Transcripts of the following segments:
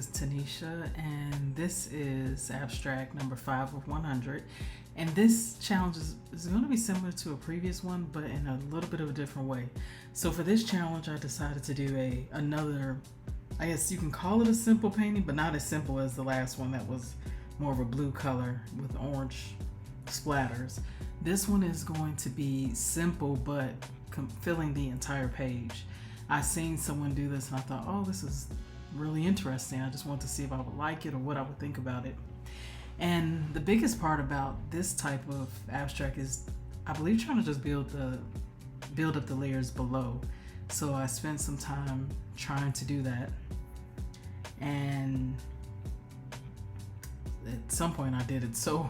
is Tanisha, and this is abstract number 5 of 100. And this challenge is going to be similar to a previous one, but in a little bit of a different way. So for this challenge, I decided to do another, I guess you can call it a simple painting, but not as simple as the last one that was more of a blue color with orange splatters. This one is going to be simple, but filling the entire page. I seen someone do this and I thought, oh, this is really interesting. I just want to see if I would like it or what I would think about it. And the biggest part about this type of abstract is, I believe, trying to just build up the layers below. So I spent some time trying to do that, and at some point I did it so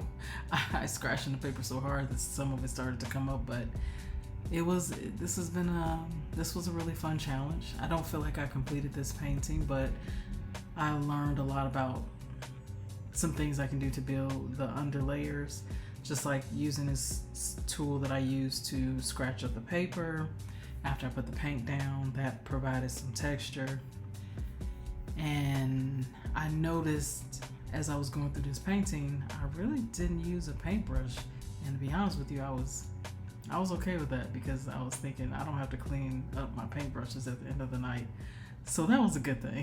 I scratched in the paper so hard that some of it started to come up, but this was a really fun challenge. I don't feel like I completed this painting, but I learned a lot about some things I can do to build the underlayers, just like using this tool that I used to scratch up the paper after I put the paint down. That provided some texture. And I noticed as I was going through this painting, I really didn't use a paintbrush, and to be honest with you, I was okay with that, because I was thinking I don't have to clean up my paintbrushes at the end of the night. So that was a good thing.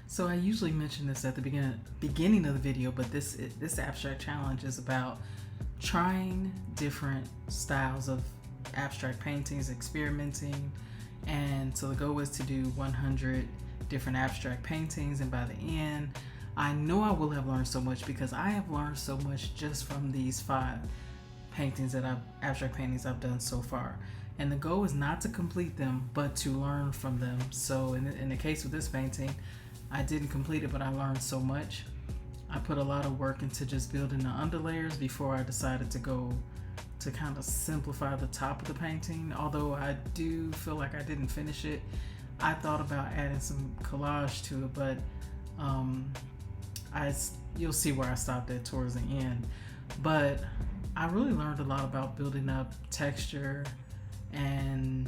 So I usually mention this at the beginning of the video, but this abstract challenge is about trying different styles of abstract paintings, experimenting. And so the goal is to do 100 different abstract paintings, and by the end, I know I will have learned so much, because I have learned so much just from these 5 paintings abstract paintings I've done so far. And the goal is not to complete them, but to learn from them. So in the case of this painting, I didn't complete it, but I learned so much. I put a lot of work into just building the underlayers before I decided to go to kind of simplify the top of the painting. Although I do feel like I didn't finish it. I thought about adding some collage to it, but you'll see where I stopped at towards the end. But I really learned a lot about building up texture and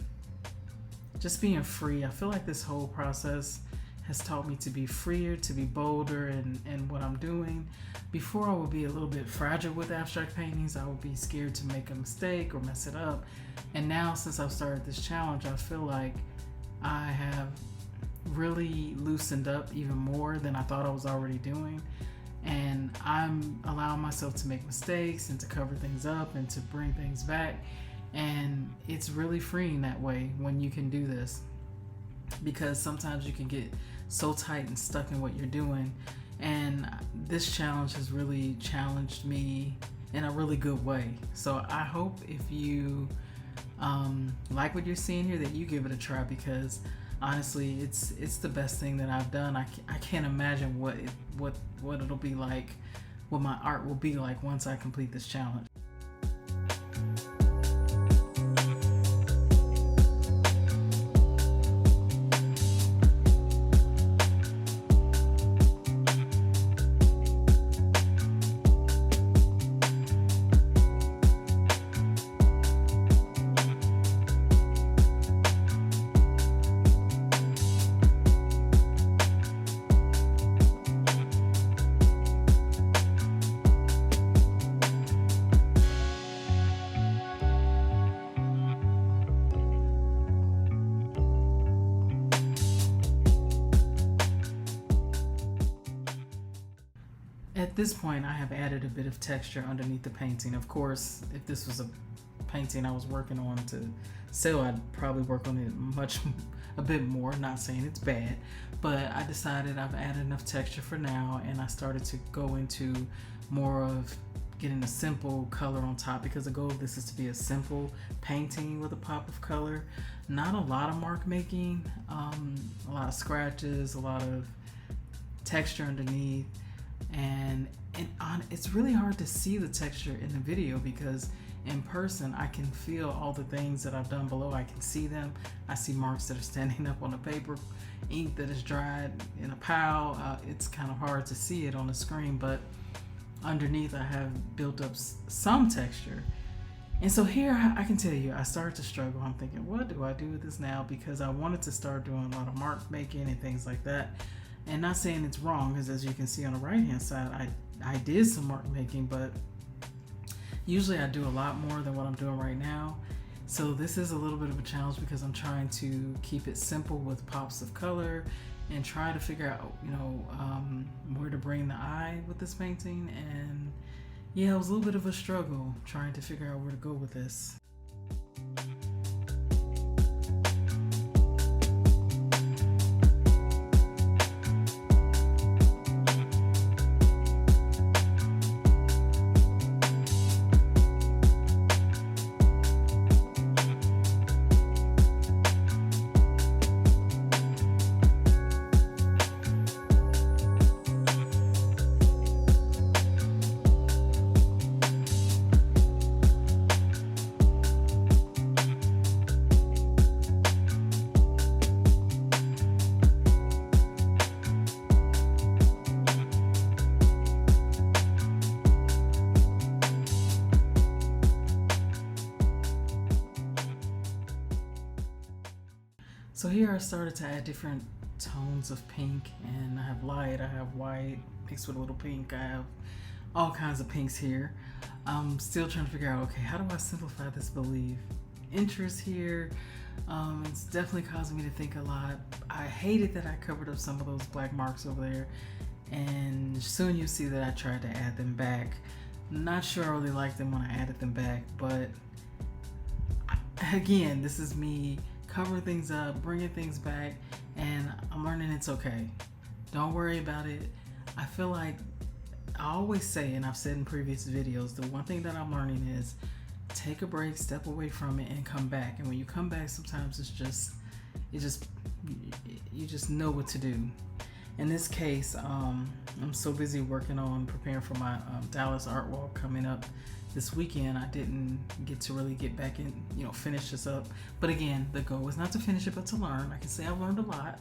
just being free. I feel like this whole process has taught me to be freer, to be bolder in what I'm doing. Before, I would be a little bit fragile with abstract paintings. I would be scared to make a mistake or mess it up. And now, since I've started this challenge, I feel like I have really loosened up even more than I thought I was already doing. And I'm allowing myself to make mistakes and to cover things up and to bring things back. And it's really freeing that way when you can do this, because sometimes you can get so tight and stuck in what you're doing. And this challenge has really challenged me in a really good way. So I hope if you like what you're seeing here, that you give it a try, because honestly, it's the best thing that I've done. I can't imagine what it'll be like, what my art will be like once I complete this challenge. At this point, I have added a bit of texture underneath the painting. Of course, if this was a painting I was working on to sell, I'd probably work on it a bit more. Not saying it's bad, but I decided I've added enough texture for now, and I started to go into more of getting a simple color on top, because the goal of this is to be a simple painting with a pop of color. Not a lot of mark making, a lot of scratches, a lot of texture underneath, and it's really hard to see the texture in the video, because in person I can feel all the things that I've done below. I can see them. I see marks that are standing up on the paper, ink that is dried in a pile. It's kind of hard to see it on the screen, but underneath I have built up some texture. And so here I can tell you, I started to struggle. I'm thinking, what do I do with this now? Because I wanted to start doing a lot of mark making and things like that. And not saying it's wrong, because as you can see on the right hand side, I did some mark making, but usually I do a lot more than what I'm doing right now. So this is a little bit of a challenge, because I'm trying to keep it simple with pops of color and try to figure out, where to bring the eye with this painting. And yeah, it was a little bit of a struggle trying to figure out where to go with this. So here I started to add different tones of pink, and I have light, I have white mixed with a little pink, I have all kinds of pinks here. I'm still trying to figure out, okay, how do I simplify this belief? Interest here, it's definitely causing me to think a lot. I hated that I covered up some of those black marks over there, and soon you'll see that I tried to add them back. Not sure I really liked them when I added them back, but again, this is me covering things up, bringing things back, and I'm learning it's okay. Don't worry about it. I feel like I always say, and I've said in previous videos, the one thing that I'm learning is take a break, step away from it, and come back. And when you come back, sometimes you just know what to do. In this case, I'm so busy working on preparing for my Dallas art walk coming up this weekend. I didn't get to really get back in, finish this up. But again, the goal is not to finish it, but to learn. I can say I've learned a lot.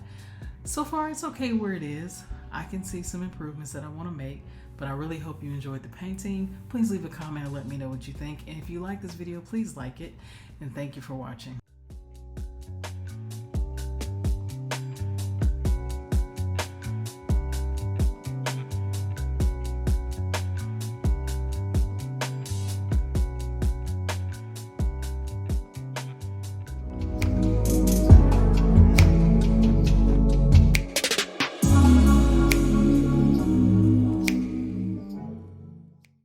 So far, it's okay where it is. I can see some improvements that I want to make, but I really hope you enjoyed the painting. Please leave a comment and let me know what you think. And if you like this video, please like it. And thank you for watching.